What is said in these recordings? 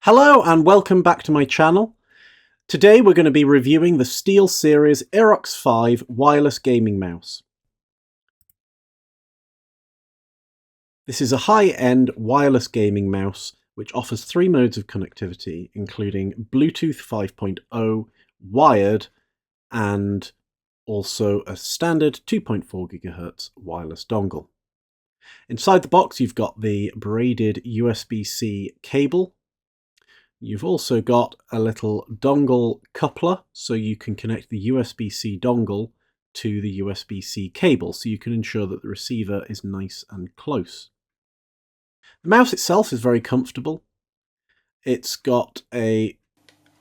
Hello and welcome back to my channel. Today we're going to be reviewing the SteelSeries Aerox 5 wireless gaming mouse. This is a high-end wireless gaming mouse which offers 3 modes of connectivity, including Bluetooth 5.0, wired, and also a standard 2.4 GHz wireless dongle. Inside the box you've got the braided USB-C cable. You've also got a little dongle coupler, so you can connect the USB-C dongle to the USB-C cable, so you can ensure that the receiver is nice and close. The mouse itself is very comfortable. It's got a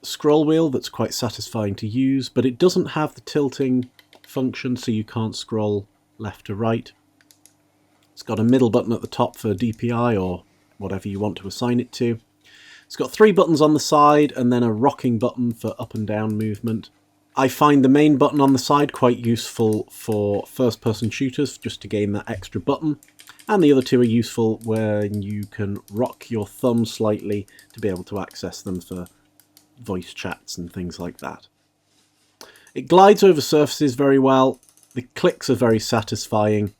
scroll wheel that's quite satisfying to use, but it doesn't have the tilting function, so you can't scroll left to right. It's got a middle button at the top for DPI or whatever you want to assign it to. It's got 3 buttons on the side and then a rocking button for up and down movement. I find the main button on the side quite useful for first-person shooters, just to gain that extra button. And the other 2 are useful when you can rock your thumb slightly to be able to access them for voice chats and things like that. It glides over surfaces very well, the clicks are very satisfying,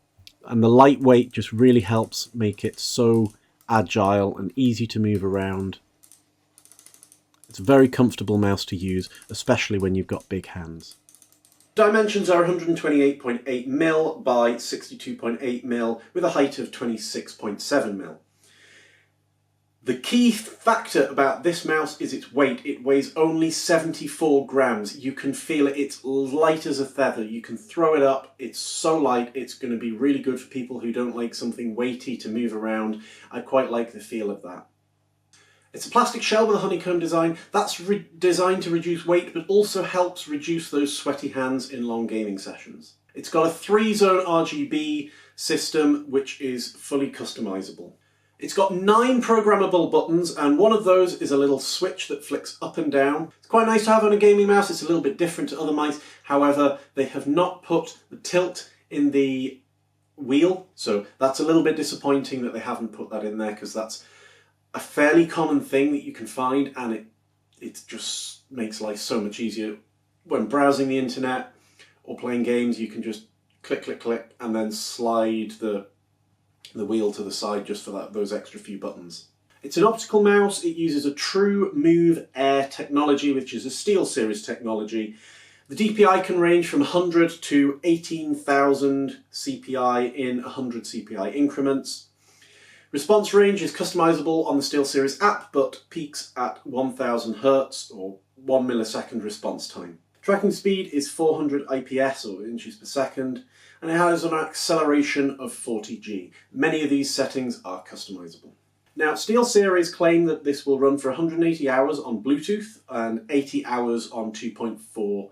and the lightweight just really helps make it so agile and easy to move around. It's a very comfortable mouse to use, especially when you've got big hands. Dimensions are 128.8mm by 62.8mm with a height of 26.7mm. The key factor about this mouse is its weight. It weighs only 74 grams. You can feel it. It's light as a feather. You can throw it up. It's so light. It's going to be really good for people who don't like something weighty to move around. I quite like the feel of that. It's a plastic shell with a honeycomb design. That's designed to reduce weight, but also helps reduce those sweaty hands in long gaming sessions. It's got a 3-zone RGB system, which is fully customizable. It's got 9 programmable buttons, and one of those is a little switch that flicks up and down. It's quite nice to have on a gaming mouse. It's a little bit different to other mice. However, they have not put the tilt in the wheel, so that's a little bit disappointing that they haven't put that in there, because that's a fairly common thing that you can find, and it just makes life so much easier. When browsing the internet or playing games, you can just click, click, click, and then slide the wheel to the side just for those extra few buttons. It's an optical mouse. It uses a TrueMove Air technology, which is a SteelSeries technology. The DPI can range from 100 to 18,000 CPI in 100 CPI increments. Response range is customizable on the SteelSeries app, but peaks at 1000 Hz or 1 millisecond response time. Tracking speed is 400 IPS or inches per second, and it has an acceleration of 40G. Many of these settings are customizable. Now, SteelSeries claim that this will run for 180 hours on Bluetooth and 80 hours on 2.4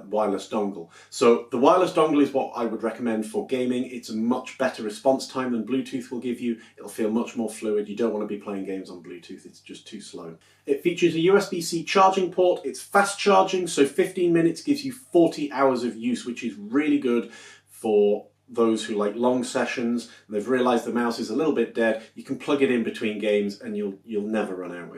wireless dongle. So the wireless dongle is what I would recommend for gaming. It's a much better response time than Bluetooth will give you. It'll feel much more fluid. You don't want to be playing games on Bluetooth. It's just too slow. It features a USB-C charging port. It's fast charging, so 15 minutes gives you 40 hours of use, which is really good for those who like long sessions and they've realized the mouse is a little bit dead. You can plug it in between games and you'll never run out.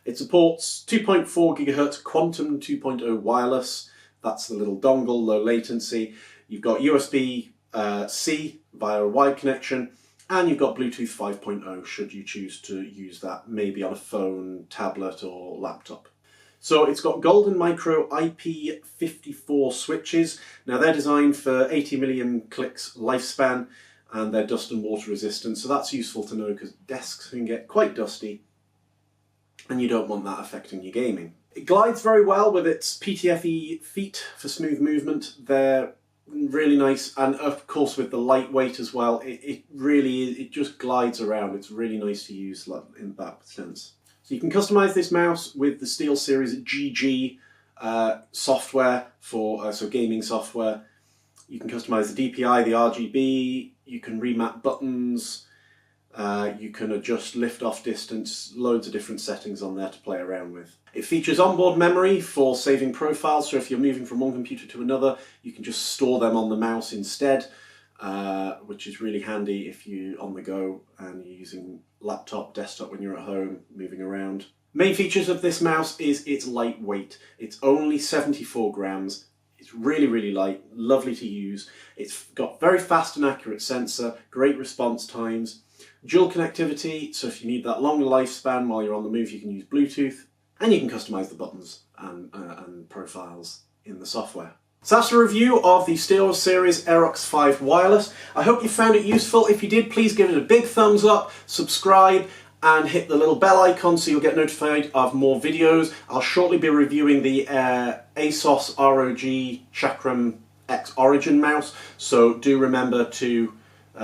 It supports 2.4 GHz Quantum 2.0 wireless. That's the little dongle, low latency. You've got USB-C via a wired connection, and you've got Bluetooth 5.0 should you choose to use that, maybe on a phone, tablet or laptop. So it's got Golden Micro IP54 switches. Now they're designed for 80 million clicks lifespan, and they're dust and water resistant, so that's useful to know because desks can get quite dusty and you don't want that affecting your gaming. It glides very well with its PTFE feet for smooth movement. They're really nice, and of course with the lightweight as well, it just glides around. It's really nice to use in that sense. So you can customize this mouse with the SteelSeries GG software for gaming software. You can customize the DPI, the RGB, you can remap buttons, you can adjust lift-off distance, loads of different settings on there to play around with. It features onboard memory for saving profiles, so if you're moving from one computer to another, you can just store them on the mouse instead, which is really handy if you're on the go and you're using laptop, desktop when you're at home, moving around. Main features of this mouse is it's lightweight. It's only 74 grams. It's really, really light, lovely to use. It's got very fast and accurate sensor, great response times, dual connectivity, so if you need that long lifespan while you're on the move, you can use Bluetooth, and you can customize the buttons and profiles in the software. So that's a review of the SteelSeries Aerox 5 Wireless. I hope you found it useful. If you did, please give it a big thumbs up, subscribe, and hit the little bell icon so you'll get notified of more videos. I'll shortly be reviewing the ASOS ROG Chakram X Origin mouse, so do remember to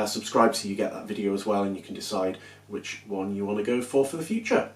subscribe so you get that video as well, and you can decide which one you want to go for the future.